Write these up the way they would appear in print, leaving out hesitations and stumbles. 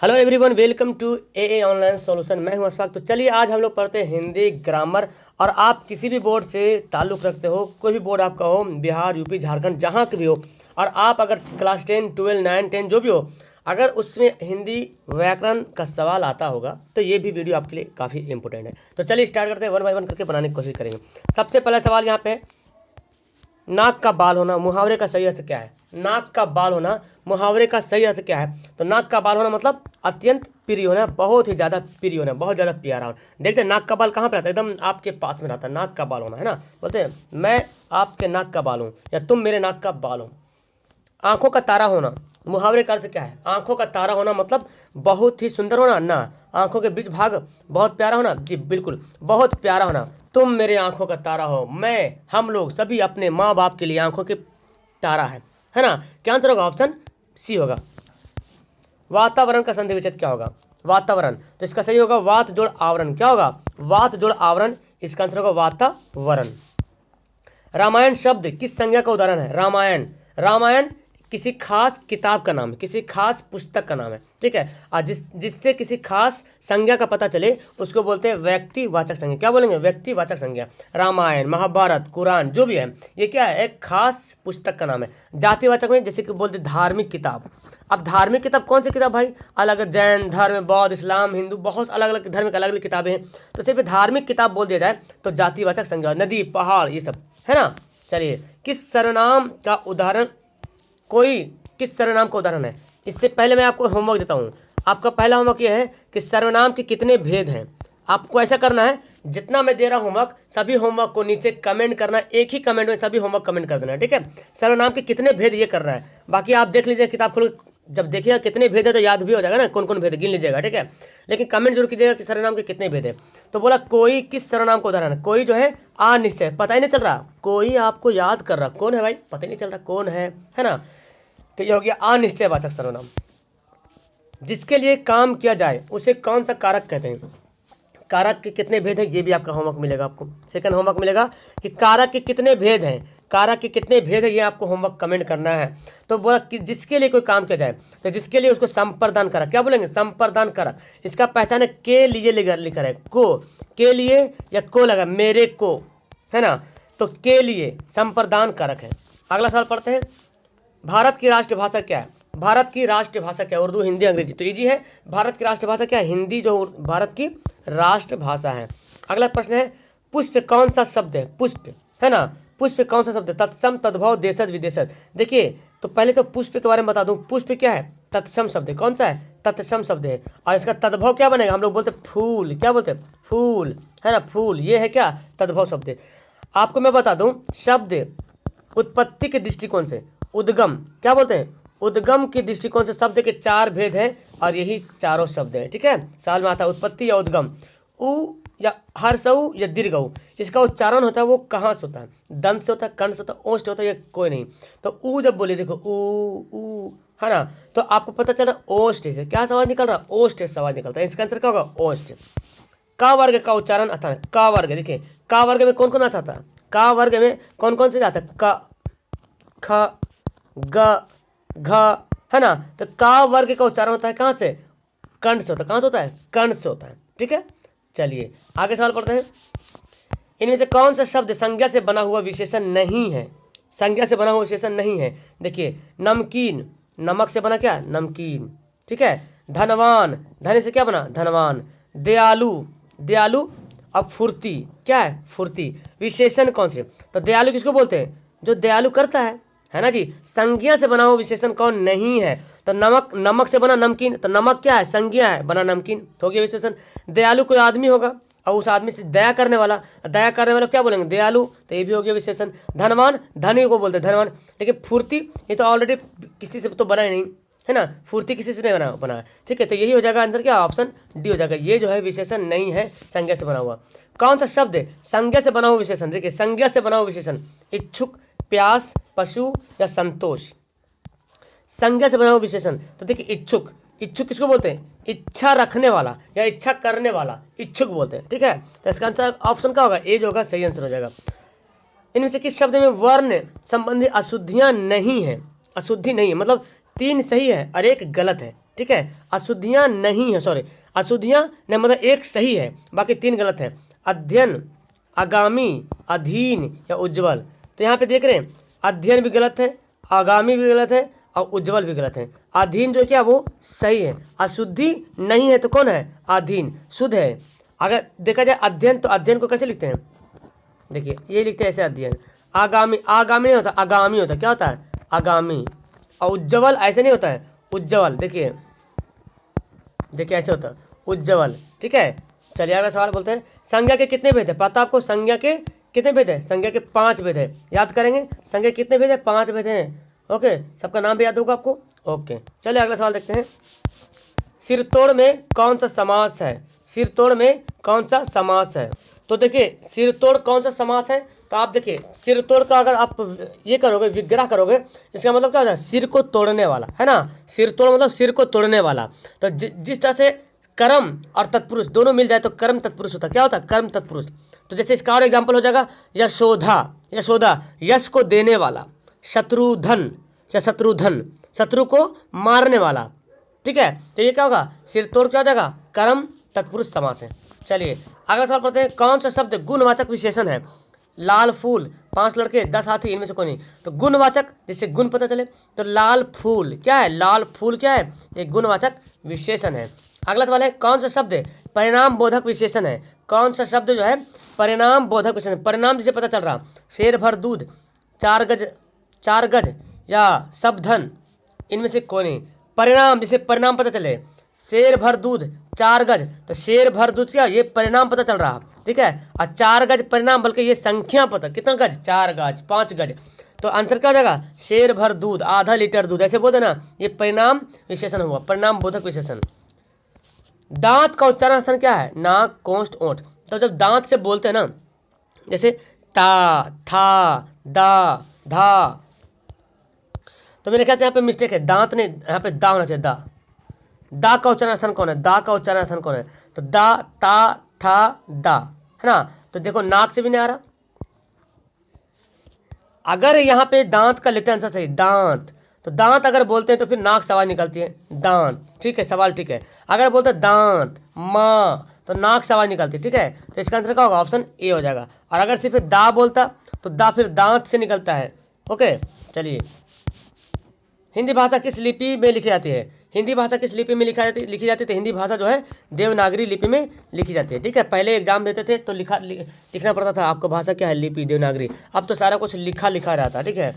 Hello everyone, welcome to a online solution. मैं हूं अशफाक। तो चलिए आज हम लोग पढ़ते हैं हिंदी ग्रामर। और आप किसी भी बोर्ड से ताल्लुक़ रखते हो, कोई भी बोर्ड आपका हो, बिहार, यूपी, झारखंड, जहां के भी हो, और आप अगर क्लास 10, 12, 9, 10 जो भी हो, अगर उसमें हिंदी व्याकरण का सवाल आता होगा तो ये भी वीडियो आपके लिए काफ़ी इंपॉर्टेंट है। तो चलिए स्टार्ट करते हैं, वन बाय वन करके बनाने की कोशिश करेंगे। सबसे पहला सवाल यहाँ पे है, नाक का बाल होना मुहावरे का सही अर्थ क्या है? नाक का बाल होना मुहावरे का सही अर्थ क्या है? तो नाक का बाल होना मतलब अत्यंत प्रिय होना, बहुत ही ज़्यादा प्रिय होना, बहुत ज़्यादा प्यारा होना। देखते हैं नाक का बाल कहाँ पे रहता है, एकदम आपके पास में रहता है नाक का बाल होना, है ना। बोलते हैं मैं आपके नाक का बाल हूँ या तुम मेरे नाक का बाल हो। आंखों का तारा होना मुहावरे का अर्थ क्या है? आंखों का तारा होना मतलब बहुत ही सुंदर होना ना, आंखों के बीच भाग बहुत प्यारा होना। जी बिल्कुल, बहुत प्यारा होना। तुम मेरे आंखों का तारा हो, मैं, हम लोग सभी अपने माँ बाप के लिए आंखों के तारा है ना। क्या आंसर होगा? ऑप्शन सी होगा। वातावरण का संधि विच्छेद क्या होगा? वातावरण, तो इसका सही होगा वात जोड़ आवरण। क्या होगा? वात जोड़ आवरण, इसका आंसर होगा वातावरण। रामायण शब्द किस संज्ञा का उदाहरण है? रामायण, रामायण किसी खास किताब का नाम है, किसी खास पुस्तक का नाम है, ठीक है। और जिससे किसी खास संज्ञा का पता चले उसको बोलते हैं व्यक्तिवाचक संज्ञा। क्या बोलेंगे? व्यक्तिवाचक संज्ञा। रामायण, महाभारत, कुरान जो भी है, ये क्या है? एक खास पुस्तक का नाम है। जातिवाचक में जैसे कि बोलते धार्मिक किताब। अब धार्मिक किताब कौन सी किताब भाई? अलग, जैन धर्म, बौद्ध, इस्लाम, हिंदू, बहुत अलग अलग धर्म की अलग अलग किताबें हैं। तो सिर्फ धार्मिक किताब बोल दिया जाए तो जातिवाचक संज्ञा, नदी, पहाड़, ये सब, है ना। चलिए, किस सर्वनाम का उदाहरण, कोई किस सर्वनाम का उदाहरण है? इससे पहले मैं आपको होमवर्क देता हूँ। आपका पहला होमवर्क यह है कि सर्वनाम के कितने भेद हैं। आपको ऐसा करना है, जितना मैं दे रहा हूँ होमवर्क, सभी होमवर्क को नीचे कमेंट करना, एक ही कमेंट में सभी होमवर्क कमेंट कर देना है, ठीक है। सर्वनाम के कितने भेद ये करना है, बाकी आप देख लीजिए किताब खोल, जब देखिएगा कितने भेद है तो याद भी हो जाएगा ना, कौन कौन भेद गिन लीजिएगा, ठीक है। लेकिन कमेंट जरूर कीजिएगा कि सर्वनाम के कितने भेद है। तो बोला कोई किस सर्वनाम का उदाहरण है? कोई जो है अनिश्चय, पता ही नहीं चल रहा, कोई आपको याद कर रहा, कौन है भाई? पता ही नहीं चल रहा कौन है ना। तो ये हो गया अनिश्चयवाचक सर्वनाम। जिसके लिए काम किया जाए उसे कौन सा कारक कहते हैं? कारक के कितने भेद हैं, ये भी आपका होमवर्क मिलेगा। आपको सेकंड होमवर्क मिलेगा कि कारक के कितने भेद हैं, कारक के कितने भेद हैं, ये आपको होमवर्क कमेंट करना है। तो बोला कि जिसके लिए कोई काम किया जाए, तो जिसके लिए उसको संप्रदान कारक, क्या बोलेंगे? संप्रदान कारक। इसका पहचान है के लिए लिखा है, को, के लिए या को लगा, मेरे को, है ना। तो के लिए संप्रदान कारक है। अगला सवाल पढ़ते हैं, भारत की राष्ट्रभाषा क्या है? भारत की राष्ट्रभाषा क्या है? उर्दू, हिंदी, अंग्रेजी? तो इजी है, भारत की राष्ट्रभाषा क्या है? हिंदी, जो भारत की राष्ट्रभाषा है। अगला प्रश्न है, पुष्प कौन सा शब्द है? पुष्प, है ना, पुष्प कौन सा शब्द है? तत्सम, तद्भव, देशज, विदेशज। देखिए, तो पहले तो पुष्प के बारे में बता दूं, पुष्प क्या है? तत्सम शब्द है। कौन सा है? तत्सम शब्द है। और इसका तद्भव क्या बनेगा? हम लोग बोलते फूल, क्या बोलते हैं? फूल, है ना, फूल, ये है क्या? तद्भव शब्द है। आपको मैं बता दूं, शब्द उत्पत्ति के दृष्टिकोण से, उद्गम, क्या बोलते हैं? उद्गम के दृष्टिकोण से शब्द के चार भेद हैं और यही चारों शब्द हैं, ठीक है। सवाल में आता है उत्पत्ति या उद्गम, उ या हर्ष उ या दीर्घ उ, इसका उच्चारण होता है वो कहाँ से होता है? दंत से होता है, कंठ से होता है, ओष्ठ होता है, या कोई नहीं। तो उ जब बोले, देखो उ, है ना, तो आपको पता चला ओष्ठ से क्या सवाल निकल रहा? ओष्ठ से सवाल निकलता है। इसका आंसर क्या होगा? ओष्ठ। का वर्ग का उच्चारण आसान है। का वर्ग, देखिए का वर्ग में कौन कौन आता है? का वर्ग में कौन कौन से आता है? क, ख, ग, घ, है ना। तो का वर्ग का उच्चारण होता है कहाँ से? कंठ से होता है। कहाँ से होता है? कंठ से होता है, ठीक है। चलिए आगे सवाल पढ़ते हैं, इनमें से कौन सा शब्द संज्ञा से बना हुआ विशेषण नहीं है? संज्ञा से बना हुआ विशेषण नहीं है। देखिए, नमकीन, नमक से बना क्या? नमकीन, ठीक है। धनवान, धन से क्या बना? धनवान। दयालु, दयालु। अब फुर्ती, क्या है? फुर्ती। विशेषण कौन से? तो दयालु किसको बोलते हैं? जो दयालु करता है ना जी। संज्ञा से बना हुआ विशेषण कौन नहीं है? तो नमक, नमक से बना नमकीन, तो नमक क्या है? संज्ञा है, बना नमकीन, हो गया विशेषण। दयालु कोई आदमी होगा और उस आदमी से दया करने वाला क्या बोलेंगे? दयालु, तो ये भी हो गया विशेषण। धनवान, धनी को बोलते हैं धनवान। लेकिन फुर्ती, ये तो ऑलरेडी किसी से तो बना ही नहीं, है ना। फुर्ती किसी से नहीं बना है, ठीक है। तो यही हो जाएगा आंसर, क्या? ऑप्शन डी हो जाएगा। ये जो है विशेषण नहीं है संज्ञा से बना हुआ। कौन सा शब्द है संज्ञा से बना हुआ विशेषण? देखिए, संज्ञा से बना हुआ विशेषण, इच्छुक, प्यास, पशु या संतोष। संज्ञा से बना हुआ विशेषण, तो देखिए इच्छुक, इच्छुक किसको बोलते हैं? इच्छा रखने वाला या इच्छा करने वाला, इच्छुक बोलते हैं, ठीक है। तो इसका आंसर ऑप्शन क्या होगा? ए जो होगा सही आंसर हो जाएगा। इनमें से किस शब्द में वर्ण संबंधी अशुद्धियां नहीं है? अशुद्धि नहीं है मतलब 3 सही है और 1 गलत है। ठीक है। अशुद्धियाँ नहीं है, सॉरी, अशुद्धियाँ नहीं मतलब एक सही है, बाकी 3 गलत है। अध्ययन, आगामी, अधीन या उज्ज्वल। तो यहाँ पे देख रहे हैं अध्ययन भी गलत है, आगामी भी गलत है और उज्ज्वल भी गलत है। अधीन जो क्या वो सही है, अशुद्धि नहीं है तो कौन है, अधीन, शुद्ध है। अगर देखा जाए अध्ययन, तो अध्ययन को कैसे लिखते हैं, देखिए ये लिखते हैं ऐसे अध्ययन। आगामी, आगामी नहीं होता, आगामी होता है, क्या होता है, आगामी। और उज्ज्वल ऐसे नहीं होता है, उज्ज्वल, देखिए देखिए ऐसे होता है उज्ज्वल, ठीक है। चलिए अगला सवाल बोलते हैं, संज्ञा के कितने भेद है, पता आपको संज्ञा के कितने भेद है, संज्ञा के 5 भेद है, याद करेंगे संज्ञा के कितने भेद है, 5 भेद हैं। ओके, सबका नाम भी याद होगा आपको। ओके, चलिए अगला सवाल देखते हैं, सिरतोड़ में कौन सा समास है, सिरतोड़ में कौन सा समास है। तो देखिए सिरतोड़ कौन सा समास है, तो आप देखिए सिरतोड़ का अगर आप ये करोगे, विग्रह करोगे, इसका मतलब क्या होता है, सिर को तोड़ने वाला, है ना। सिरतोड़ मतलब सिर को तोड़ने वाला। तो जिस तरह से कर्म और तत्पुरुष दोनों मिल जाए तो कर्म तत्पुरुष होता है, क्या होता है, कर्म तत्पुरुष। तो जैसे इसका और एग्जाम्पल हो जाएगा, यशोधा, यशोदा यश को देने वाला, शत्रुधन या शत्रुधन शत्रु को मारने वाला, ठीक है। तो ये क्या होगा, सिरतोड़ क्या हो जाएगा, कर्म तत्पुरुष समास है। चलिए अगला सवाल पढ़ते हैं, कौन सा शब्द गुणवाचक विशेषण है। लाल फूल, 5 लड़के 10 हाथी, इनमें से कोई नहीं। तो गुणवाचक, जिससे गुण पता चले, तो लाल फूल क्या है, लाल फूल क्या है, एक गुणवाचक विशेषण है। अगला सवाल है, कौन सा शब्द परिणाम बोधक विशेषण है, कौन सा शब्द जो है परिणाम बोधक विशेषण, परिणाम जिसे पता चल रहा, शेर भर दूध, 4 गज या सबधन, इनमें से कोई नहीं। परिणाम, जिसे परिणाम पता चले, शेर भर दूध 4 गज, तो शेर भर दूध क्या, ये परिणाम पता चल रहा, ठीक है। और 4 गज परिणाम, बल्कि ये संख्या पता, कितना गज, 4 गज, 5 गज। तो आंसर क्या हो जाएगा, शेर भर दूध, आधा लीटर दूध, ऐसे बोलते ना, ये परिणाम विशेषण हुआ, परिणाम बोधक विशेषण। दांत का उच्चारण स्थान क्या है, नाक, कोष्ठ, ओंठ। तो जब दांत से बोलते हैं ना, जैसे ता, था, दा, धा, तो मेरे ख्याल से यहाँ पे मिस्टेक है, दांत ने यहाँ पे दा होना चाहिए, दा। दा का उच्चारण स्थान कौन है, दा का उच्चारण स्थान कौन है, तो दा, ता, था, दा, है ना। तो देखो नाक से भी नहीं आ रहा, अगर यहाँ पे दांत का लेते हैं आंसर सही, दांत, तो दांत अगर बोलते हैं तो फिर नाक सवाल निकलती है, दांत, ठीक है, सवाल ठीक है। अगर बोलते हैं दांत, माँ, तो नाक सवाल निकलती है, ठीक है। तो इसका आंसर क्या होगा, ऑप्शन ए हो जाएगा। और अगर सिर्फ दा बोलता तो दा फिर दांत से निकलता है। ओके, चलिए हिंदी भाषा किस लिपि में लिखी जाती है, हिंदी भाषा किस लिपि में लिखी जाती है, तो हिंदी भाषा जो है देवनागरी लिपि में लिखी जाती है, ठीक है। पहले एग्जाम देते थे तो लिखना पड़ता था आपको, भाषा क्या है, लिपि, देवनागरी। अब तो सारा कुछ लिखा रहता है, ठीक है।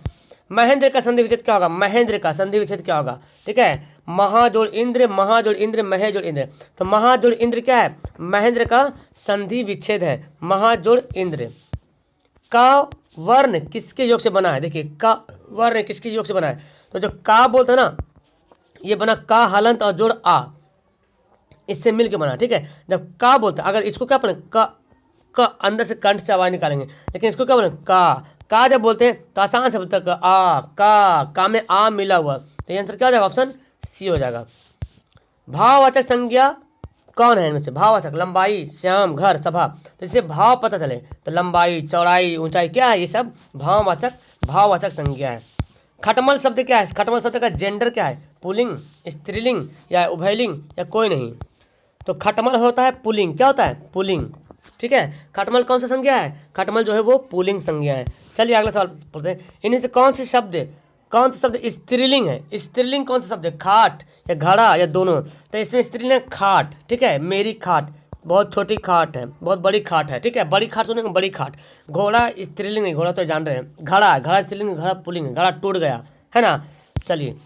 महेंद्र का संधि विच्छेद क्या होगा, महेंद्र का संधि विच्छेद क्या होगा, ठीक है। महाजोड़ इंद्र, महाजोड़ इंद्र, महेजोड़ इंद्र। तो महाजोड़ इंद्र क्या है, महेंद्र का संधि विच्छेद है, महाजोड़ इंद्र। का वर्ण किसके योग से बना है, देखिए का वर्ण किसके योग से बना है, तो जो का बोलते हैं ना, ये बना का हलंत और जोड़ आ, इससे मिल के बना, ठीक है। जब का बोलते हैं, अगर इसको क्या पढ़े, का अंदर से कंठ से आवाज निकालेंगे, लेकिन इसको क्या बोले, का जब बोलते हैं तो आसान से बोलते हैं आ, का में आ मिला हुआ, तो ये आंसर क्या हो जाएगा, ऑप्शन सी हो जाएगा। भाववाचक संज्ञा कौन है इनमें से, भाववाचक, लंबाई, श्याम, घर, सभा। तो इससे भाव पता चले, तो लंबाई, चौड़ाई, ऊंचाई क्या है, ये सब भाववाचक संज्ञा है। खटमल शब्द क्या है, खटमल शब्द का जेंडर क्या है, पुल्लिंग, स्त्रीलिंग या उभयलिंग या कोई नहीं। तो खटमल होता है पुल्लिंग, क्या होता है, पुल्लिंग, ठीक है। खटमल कौन सा संज्ञा है, खटमल जो है वो पुल्लिंग संज्ञा है। चलिए अगला सवाल पढ़ते हैं, इन्हीं से कौन सा शब्द स्त्रीलिंग है, स्त्रीलिंग कौन सा शब्द है, खाट या घड़ा या दोनों। तो इसमें स्त्रीलिंग है खाट, ठीक है, मेरी खाट, बहुत छोटी खाट है, बहुत बड़ी खाट है, ठीक है, बड़ी खाट सुनेंगे, बड़ी खाट। घोड़ा स्त्रीलिंग नहीं, घोड़ा तो जान रहे हैं, घड़ा स्त्रीलिंग, घड़ा पुल्लिंग, घड़ा टूट गया, है ना। चलिए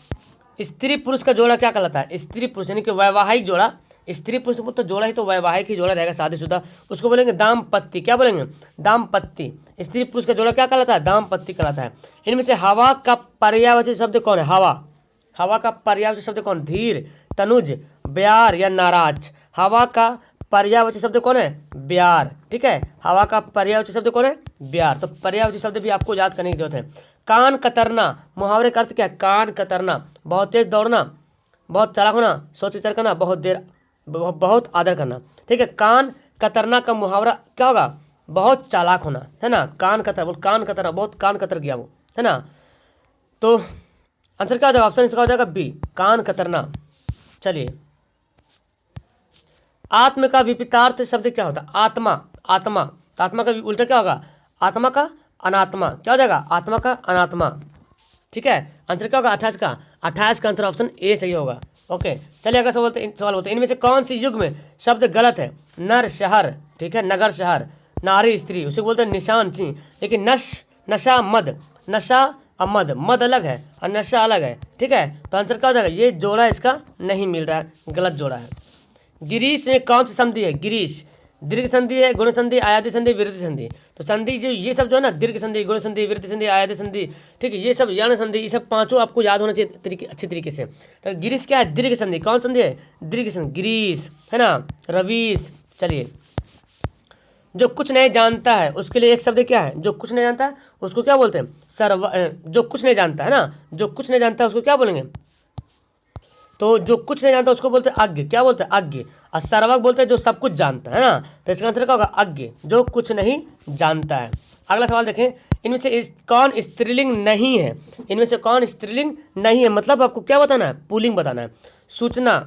स्त्री पुरुष का जोड़ा क्या कहलाता है, स्त्री पुरुष यानी कि वैवाहिक जोड़ा, स्त्री पुरुष तो जोड़ा ही तो वैवाहिक ही जोड़ा रहेगा, शादीशुदा, उसको बोलेंगे दाम्पत्य, क्या बोलेंगे, दाम्पत्य। स्त्री पुरुष का जोड़ा क्या कहलाता है, दाम्पत्य कहलाता है। इनमें से हवा का पर्यायवाची शब्द कौन है, हवा का पर्यायवाची शब्द कौन, धीर, तनुज, ब्यार या नाराज। हवा का पर्यायवाची शब्द कौन है, ब्यार, ठीक है, हवा का पर्यायवाची शब्द कौन है, ब्यार। तो पर्यायवाची शब्द भी आपको याद करने की जरूरत है। कान कतरना, मुहावरे का अर्थ क्या है, कान कतरना, बहुत तेज दौड़ना, बहुत चालाक होना, सोच विचार करना, बहुत आदर करना, ठीक है। कान कतरना का मुहावरा क्या होगा, बहुत चालाक होना, है ना। कान कतरना, बहुत कान कतर गया वो, है ना। तो आंसर क्या हो जाएगा, ऑप्शन इसका हो जाएगा बी, कान कतरना। चलिए, आत्म का विपरीतार्थ शब्द क्या होता है? आत्मा। आत्मा, तो आत्मा का उल्टा क्या होगा? आत्मा का अनात्मा। क्या हो जाएगा? आत्मा का अनात्मा। ठीक है, आंसर क्या होगा? 28 का। 28 का आंसर ऑप्शन ए सही होगा। ओके, चलिए अगला सवाल बोलते हैं, इनमें से कौन सी युग में शब्द गलत है? नर शहर, ठीक है, नगर शहर, नारी स्त्री, उसे बोलते हैं निशान चिन्ह। लेकिन नशा मद, नशा और मद अलग है और नशा अलग है। ठीक है, तो आंसर क्या हो जाएगा? ये जोड़ा इसका नहीं मिल रहा है, गलत जोड़ा है। गिरीश में कौन सी संधि है? गिरीश दीर्घ संधि है, गुण संधि, आयाति संधि, वृद्धि संधि। तो संधि जो ये सब जो है ना, दीर्घ संधि, गुण संधि, वृद्धि संधि, आयाति संधि, ठीक है, ये सब यण संधि, ये सब पांचों आपको याद होना चाहिए अच्छी तरीके से। तो गिरीश क्या है? दीर्घ संधि। कौन संधि है? दीर्घ संधि, गिरीश, है ना, रवीश। चलिए, जो कुछ नहीं जानता है उसके लिए एक शब्द क्या है? जो कुछ नहीं जानता है उसको क्या बोलते हैं? जो कुछ नहीं जानता है ना, जो कुछ नहीं जानता है उसको क्या बोलेंगे? तो जो कुछ नहीं जानता उसको बोलते हैं अज्ञ। क्या बोलते हैं? अज्ञ। और सर्वज्ञ बोलते हैं जो सब कुछ जानता है ना, तो इसका आंसर क्या होगा? अज्ञ, जो कुछ नहीं जानता है। अगला सवाल देखें, इनमें से कौन स्त्रीलिंग नहीं है? इनमें से कौन स्त्रीलिंग नहीं है, मतलब आपको क्या बताना है? पुल्लिंग बताना है। सूचना,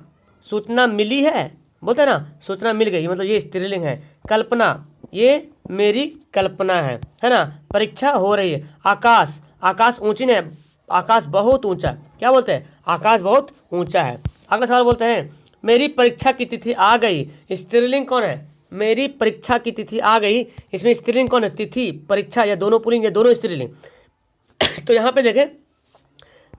सूचना मिली है, बोलते हैं ना, सूचना मिल गई, मतलब ये स्त्रीलिंग है। कल्पना, ये मेरी कल्पना है ना। परीक्षा हो रही है। आकाश, आकाश ऊंची नहीं, आकाश बहुत ऊंचा। क्या बोलते हैं? आकाश बहुत ऊंचा है। अगला सवाल बोलते हैं, मेरी परीक्षा की तिथि आ गई, स्त्रीलिंग कौन है? मेरी परीक्षा की तिथि आ गई, इसमें स्त्रीलिंग कौन है? तिथि, परीक्षा, या दोनों पुल्लिंग या दोनों स्त्रीलिंग? तो यहाँ पे देखें,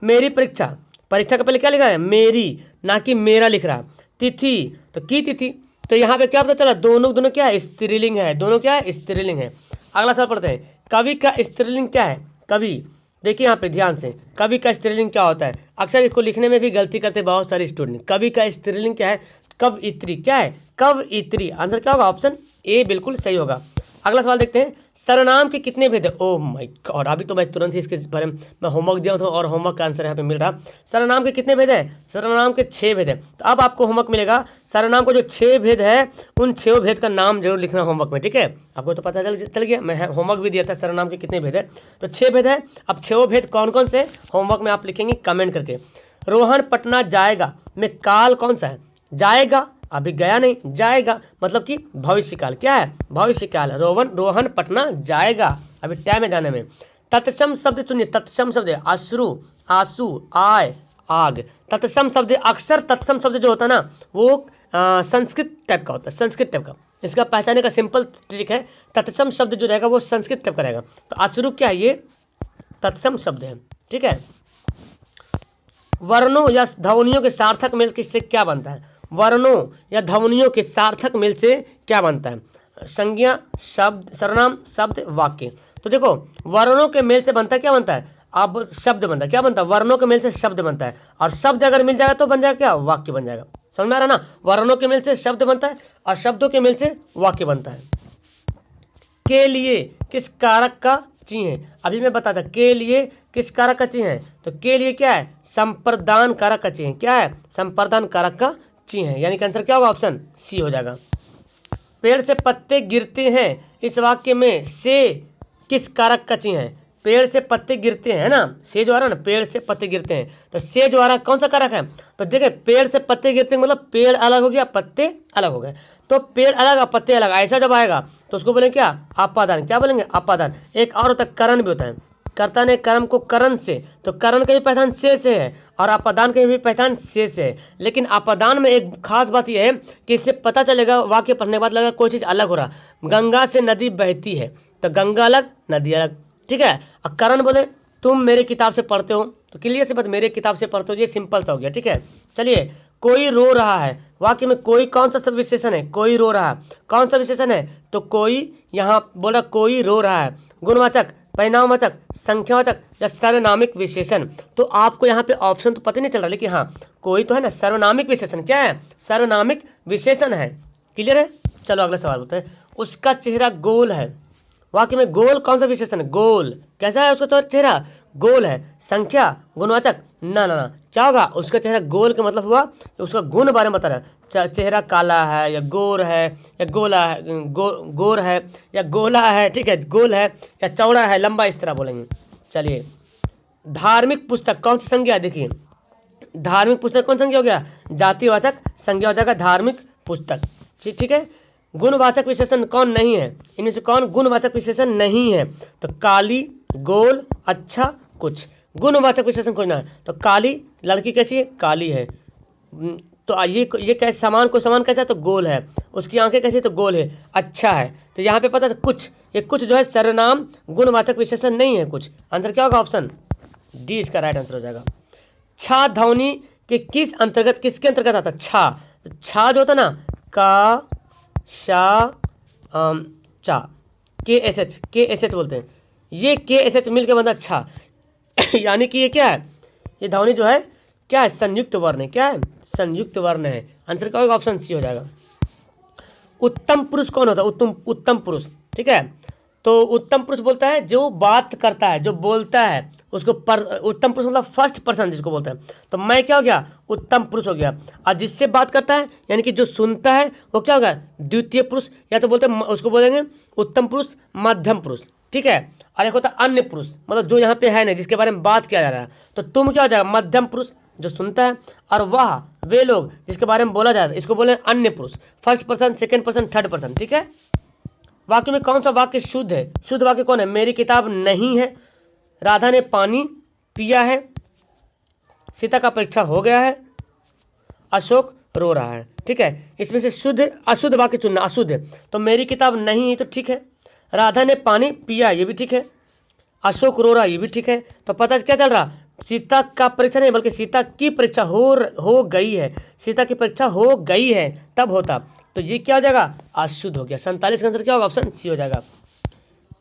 मेरी परीक्षा, परीक्षा का पहले क्या लिखा है? मेरी, ना कि मेरा लिख रहा। तिथि, तो की तिथि, तो यहाँ पे क्या पता चला? दोनों क्या है? स्त्रीलिंग है। दोनों क्या है? स्त्रीलिंग है। अगला सवाल पढ़ते हैं, कवि का स्त्रीलिंग क्या है? कवि, देखिए यहाँ पे ध्यान से, कवि का स्त्रीलिंग क्या होता है? अक्सर इसको लिखने में भी गलती करते हैं बहुत सारे स्टूडेंट। कवि का स्त्रीलिंग क्या है? कवयित्री। क्या है? कवयित्री। आंसर क्या होगा? ऑप्शन ए बिल्कुल सही होगा। अगला सवाल देखते हैं, सर्वनाम के कितने भेद है? ओह माय गॉड, अभी तो मैं तुरंत ही इसके बारे में मैं होमवर्क दिया था और होमवर्क का आंसर यहाँ पे मिल रहा। सर्वनाम के कितने भेद है? सर्वनाम के 6 भेद है। तो अब आपको होमवर्क मिलेगा, सर्वनाम को जो 6 भेद है उन 6 भेद का नाम जरूर लिखना होमवर्क में। ठीक है, आपको तो पता चल गया, मैं होमवर्क भी दिया था सर्वनाम के कितने भेद है, तो 6 भेद है। अब 6 भेद कौन कौन से होमवर्क में आप लिखेंगे कमेंट करके। रोहन पटना जाएगा में काल कौन सा है? जाएगा, अभी गया नहीं, जाएगा मतलब कि भविष्य काल। क्या है? भविष्य काल। रोहन पटना जाएगा, अभी टाइम है जाने में। तत्सम शब्द चुनिए। तत्सम शब्द अश्रु, आंसू, आय, आग। तत्सम शब्द, अक्सर तत्सम शब्द जो होता है ना वो संस्कृत टाइप का होता है, संस्कृत टाइप का। इसका पहचानने का सिंपल ट्रिक है, तत्सम शब्द जो रहेगा वो संस्कृत टाइप का रहेगा। तो अश्रु क्या है? ये तत्सम शब्द है। ठीक है, वर्णों या ध्वनियों के सार्थक मेल से क्या बनता है? वर्णों या ध्वनियों के सार्थक मेल से क्या बनता है? संज्ञा, शब्द, सर्वनाम, शब्द, वाक्य। तो देखो, वर्णों के मेल से बनता है, क्या बनता है? अब शब्द बनता है। क्या बनता है? वर्णों के मेल से शब्द बनता है, और शब्द अगर मिल जाएगा तो बन जाएगा क्या? वाक्य बन जाएगा। समझ में आ रहा है ना? वर्णों के मेल से शब्द बनता है और शब्दों के मेल से वाक्य बनता है। के लिए किस कारक का चिन्ह है? अभी मैं बताता, के लिए किस कारक का चिन्ह है? तो के लिए क्या है? संप्रदान कारक का चिन्ह। क्या है? संप्रदान कारक का चिन्ह है, यानी कि आंसर क्या होगा? ऑप्शन सी हो जाएगा। पेड़ से पत्ते गिरते हैं, इस वाक्य में से किस कारक का चिन्ह है? पेड़ से पत्ते गिरते हैं ना, से जो आ रहा है ना, पेड़ से पत्ते गिरते हैं, तो से जो आ रहा है कौन सा कारक है? तो देखिए, पेड़ से पत्ते गिरते हैं मतलब पेड़ अलग हो गया, पत्ते अलग हो गए। तो पेड़ अलग और पत्ते अलग, ऐसा जब आएगा तो उसको बोलेंगे क्या? अपादान। क्या बोलेंगे? अपादान। एक और होता है करण भी होता है, कर्ता ने कर्म को करण से, तो करण की भी पहचान से है और अपादान की भी पहचान से है। लेकिन अपादान में एक खास बात यह है कि इससे पता चलेगा, वाक्य पढ़ने के बाद लगेगा कोई चीज़ अलग हो रहा। गंगा से नदी बहती है, तो गंगा अलग, नदी अलग। ठीक है, और करण बोले तुम मेरे किताब से पढ़ते हो, तो क्लियर से बात, मेरे किताब से पढ़ते हो, ये सिंपल सा हो गया। ठीक है, चलिए, कोई रो रहा है, वाक्य में कोई कौन सा सब विशेषण है? कोई रो रहा है, कौन सा विशेषण है? तो कोई, यहाँ बोला कोई रो रहा है, गुणवाचक, परिणामवाचक, संख्यावाचक या सर्वनामिक विशेषण। तो आपको यहाँ पे ऑप्शन तो पता नहीं चल रहा, लेकिन हाँ कोई तो है ना, सर्वनामिक विशेषण। क्या है? सर्वनामिक विशेषण है। क्लियर है? चलो अगला सवाल होता है, उसका चेहरा गोल है, वाक्य में गोल कौन सा विशेषण है? गोल। कैसा है उसका चेहरा? गोल है। संख्या, गुणवाचक, ना ना ना, क्या होगा? उसका चेहरा गोल का मतलब हुआ कि उसका गुण बारे में बता रहा है। चेहरा काला है या गोर है या गोला है, गोर है या गोला है, ठीक है, गोल है या चौड़ा है, लंबा, इस तरह बोलेंगे। चलिए, धार्मिक पुस्तक कौन सी संज्ञा है? देखिए, धार्मिक पुस्तक कौन संज्ञा हो गया, जातिवाचक संज्ञा हो जाएगा धार्मिक पुस्तक। ठीक है। गुणवाचक विशेषण कौन नहीं है, इनमें से कौन गुणवाचक विशेषण नहीं है, तो काली, गोल, अच्छा, कुछ। गुणवाचक विशेषण खोजना है तो काली, लड़की कैसी है, काली है। तो ये कैसे समान को समान कैसा है, तो गोल है। उसकी आंखें कैसी है, तो गोल है। अच्छा है, तो यहाँ पे पता है कुछ, ये कुछ जो है सर्वनाम गुणवाचक विशेषण नहीं है कुछ। आंसर क्या होगा, ऑप्शन डी इसका राइट आंसर हो जाएगा। छा ध्वनि के किस अंतर्गत, किसके अंतर्गत आता है, छा। तो छा जो होता है ना, का, शा, चा, के एस एच बोलते हैं, ये के एस एच मिल के बनता छा यानी कि ये क्या है, ये ध्वनि जो है क्या है, संयुक्त वर्ण है। क्या है, संयुक्त वर्ण है। आंसर क्या होगा, ऑप्शन सी हो जाएगा। उत्तम पुरुष कौन होता है, उत्तम पुरुष। ठीक है, तो उत्तम पुरुष बोलता है जो बात करता है, जो बोलता है उसको उत्तम पुरुष मतलब फर्स्ट पर्सन जिसको बोलते हैं। तो मैं क्या हो गया, उत्तम पुरुष हो गया। और जिससे बात करता है यानी कि जो सुनता है वो क्या होगा, द्वितीय पुरुष, या तो बोलते हैं उसको बोलेंगे उत्तम पुरुष, मध्यम पुरुष। ठीक है, और एक होता है अन्य पुरुष, मतलब जो यहाँ पे है नहीं, जिसके बारे में बात किया जा रहा है। तो तुम क्या हो जाएगा, मध्यम पुरुष जो सुनता है, और वह वे लोग जिसके बारे में बोला जा रहा है, इसको बोले अन्य पुरुष, first person, second person, third person. ठीक है। वाक्य में कौन सा वाक्य शुद्ध है, शुद्ध वाक्य कौन है, मेरी किताब नहीं है, राधा ने पानी पिया है, सीता का परीक्षा हो गया है, अशोक रो रहा है। ठीक है, इसमें से शुद्ध अशुद्ध वाक्य चुनना, अशुद्ध है तो मेरी किताब नहीं है तो ठीक है, राधा ने पानी पिया ये भी ठीक है, अशोक रो रहा ये भी ठीक है। तो पता क्या चल रहा, सीता का परीक्षा नहीं बल्कि सीता की परीक्षा हो गई है, सीता की परीक्षा हो गई है तब होता। तो ये क्या हो जाएगा, अशुद्ध हो गया। 47 का आंसर क्या होगा, ऑप्शन सी हो जाएगा।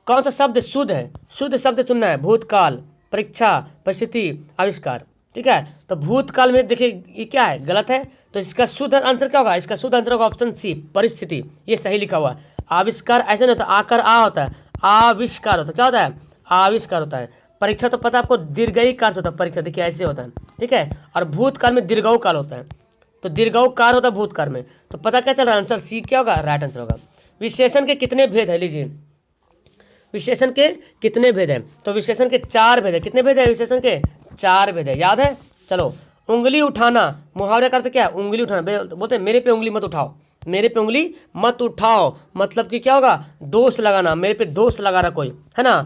कौन सा शब्द शुद्ध है, शुद्ध शब्द चुनना है, भूतकाल, परीक्षा, परिस्थिति, आविष्कार। ठीक है, तो भूतकाल में देखिए ये क्या है, गलत है, तो इसका शुद्ध आंसर क्या होगा, इसका शुद्ध आंसर होगा ऑप्शन सी, परिस्थिति, ये सही लिखा हुआ है। आविष्कार ऐसे नहीं होता, आकर आ होता है, आविष्कार होता है, क्या होता है, आविष्कार होता है। परीक्षा तो पता है आपको दीर्घई काल से होता है, परीक्षा देखिए ऐसे होता है। ठीक है, और भूतकाल में दीर्घऊ काल होता है, तो दीर्घऊ काल होता है भूतकाल में। तो पता क्या चल रहा है, आंसर सी क्या होगा, राइट आंसर होगा। विशेषण के कितने भेद है, लीजिए विशेषण के कितने भेद हैं, तो विशेषण के 4 भेद है। कितने भेद है, विशेषण के 4 भेद है, याद है। चलो, उंगली उठाना, मुहावरे का अर्थ क्या है, उंगली उठाना, बोलते हैं मेरे पे उंगली मत उठाओ, मेरे पे उंगली मत उठाओ, मतलब कि क्या होगा, दोष लगाना, मेरे पे दोष लगा रहा कोई है ना,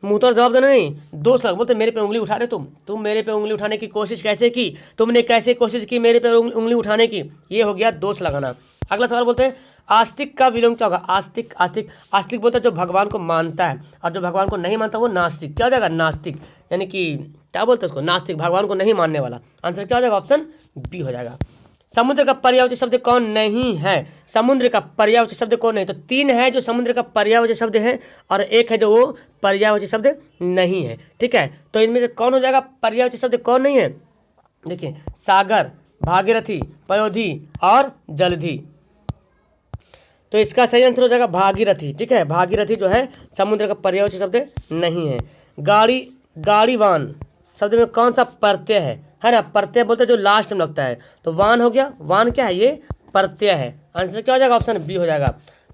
मुंह तो जवाब देना नहीं, दोष लगा, बोलते मेरे पे उंगली उठा रहे तुम मेरे पे उंगली उठाने की कोशिश कैसे की, तुमने कैसे कोशिश की मेरे पे उंगली उठाने की, ये हो गया दोष लगाना। अगला सवाल बोलते हैं आस्तिक का विलोम क्या होगा, आस्तिक, आस्तिक, आस्तिक बोलते हैं जो भगवान को मानता है, और जो भगवान को नहीं मानता वो नास्तिक। क्या हो जाएगा, नास्तिक, यानी कि क्या बोलते हैं उसको, नास्तिक, भगवान को नहीं मानने वाला। आंसर क्या हो जाएगा, ऑप्शन बी हो जाएगा। समुद्र का पर्यायवाची शब्द कौन नहीं है, समुद्र का पर्यायवाची शब्द कौन नहीं, तो 3 है जो समुद्र का पर्यायवाची शब्द है, और 1 है जो वो पर्यायवाची शब्द नहीं है। ठीक है, तो इनमें से कौन हो जाएगा, पर्यायवाची शब्द कौन नहीं है, देखिए सागर, भागीरथी, पयोधी और जलधि। तो इसका सही आंसर हो जाएगा भागीरथी। ठीक है, भागीरथी जो है समुद्र का पर्यायवाची शब्द नहीं है। गाड़ीवान शब्द में कौन सा प्रत्यय है ना, प्रत्यय बोलते हैं जो लास्ट में लगता है, तो वान हो गया, वान क्या है, ये प्रत्यय है। आंसर क्या हो जाएगा, ऑप्शन बी हो जाएगा।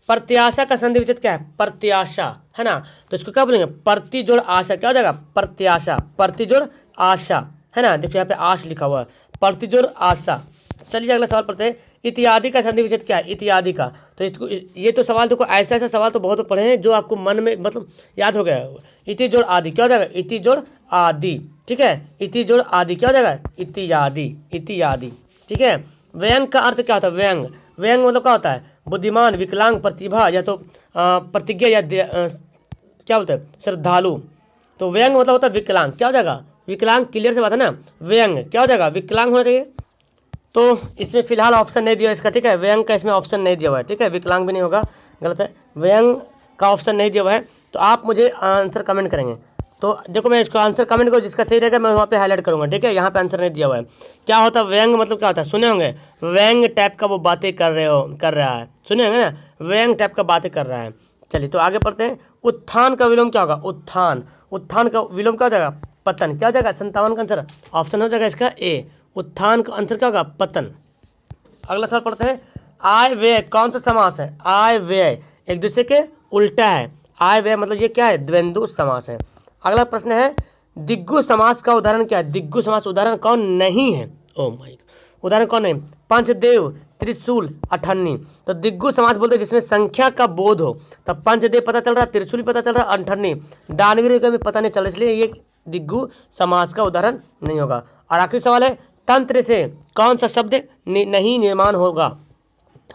प्रत्याशा का संधि विच्छेद क्या है, प्रत्याशा है ना, तो इसको क्या बोलेंगे, प्रति जोड़ आशा, क्या हो जाएगा, प्रत्याशा, प्रति जोड़ आशा है ना, देखो यहाँ पे आश लिखा हुआ है, प्रति जोड़ आशा। चलिए अगला सवाल पढ़ते हैं, इत्यादि का संधि विच्छेद क्या है, इत्यादि का, तो इसको ये तो सवाल देखो, ऐसा ऐसा सवाल तो बहुत पढ़े हैं जो आपको मन में मतलब याद हो गया। इति जोड़ आदि क्या हो जाएगा, इति जोड़ आदि। ठीक है, इति जोड़ आदि क्या हो जाएगा, इत्यादि, इत्यादि। ठीक है, व्यंग का अर्थ क्या होता है, व्यंग, व्यंग मतलब क्या होता है, बुद्धिमान, विकलांग, प्रतिभा, या तो प्रतिज्ञा, या क्या बोलते हैं, श्रद्धालु। तो व्यंग मतलब होता है विकलांग, क्या हो जाएगा, विकलांग, क्लियर से बात है ना, व्यंग क्या हो जाएगा, विकलांग होना चाहिए। तो इसमें फिलहाल ऑप्शन नहीं दिया इसका। ठीक है, व्यंग का इसमें ऑप्शन नहीं दिया हुआ है। ठीक है, विकलांग भी नहीं होगा, गलत है, व्यंग का ऑप्शन नहीं दिया हुआ है। तो आप मुझे आंसर कमेंट करेंगे, तो देखो मैं इसको आंसर कमेंट करूँ, जिसका सही रहेगा मैं वहाँ पे हाईलाइट करूँगा। ठीक है, यहाँ पे आंसर नहीं दिया हुआ है। क्या होता है व्यंग, मतलब क्या होता है, सुने होंगे, व्यंग टाइप का वो बातें कर रहा है, सुने होंगे ना, व्यंग टाइप का बातें कर रहा है। चलिए तो आगे पढ़ते हैं, उत्थान का विलोम क्या होगा, उत्थान, उत्थान का विलोम क्या हो जाएगा, पतन। क्या हो जाएगा, 57 का आंसर ऑप्शन हो जाएगा इसका ए, उत्थान का आंसर क्या होगा, पतन। अगला सवाल पढ़ते हैं, आय व्यय कौन सा समास है, आय व्यय एक दूसरे के उल्टा है, आय व्यय मतलब ये क्या है, द्वंद्व समास है। अगला प्रश्न है, दिग्गु समास का उदाहरण क्या है, दिग्गु समास उदाहरण कौन नहीं है, ओ माय, उदाहरण कौन है, पंचदेव, त्रिशूल, अठन्नी। तो दिग्गु समास बोलते हैं जिसमें संख्या का बोध हो। तब पंचदेव पता चल रहा, त्रिशूल पता चल रहा, अठन्नी दानवीर में पता नहीं चल रहा, इसलिए ये दिग्गु समास का उदाहरण नहीं होगा। और आखिरी सवाल है, तंत्र से कौन सा शब्द नहीं निर्माण होगा,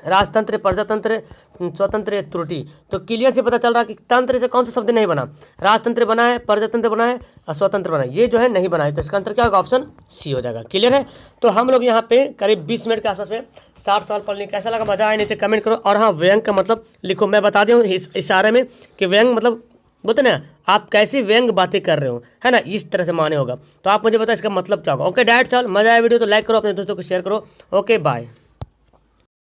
राजतंत्र, प्रजातंत्र, स्वतंत्र, त्रुटि। तो क्लियर से पता चल रहा कि तंत्र से कौन सा शब्द नहीं बना, राजतंत्र बना है, प्रजातंत्र बना है और स्वतंत्र बना है, ये जो है नहीं बना है। तो इसका आंसर क्या होगा, ऑप्शन सी हो जाएगा। क्लियर है। तो हम लोग यहाँ पे करीब 20 मिनट के आसपास में 60 सवाल पढ़ लें। कैसा लगा, मजा आया, नीचे कमेंट करो। और हाँ, व्यंग का मतलब लिखो। मैं बता दूँ इस इशारे में कि व्यंग मतलब बोलते ना, आप कैसी व्यंग बातें कर रहे हो, है ना, इस तरह से माने होगा। तो आप मुझे बताओ इसका मतलब क्या होगा। Okay that's all. मजा आया वीडियो तो लाइक करो, अपने दोस्तों को शेयर करो। Okay bye.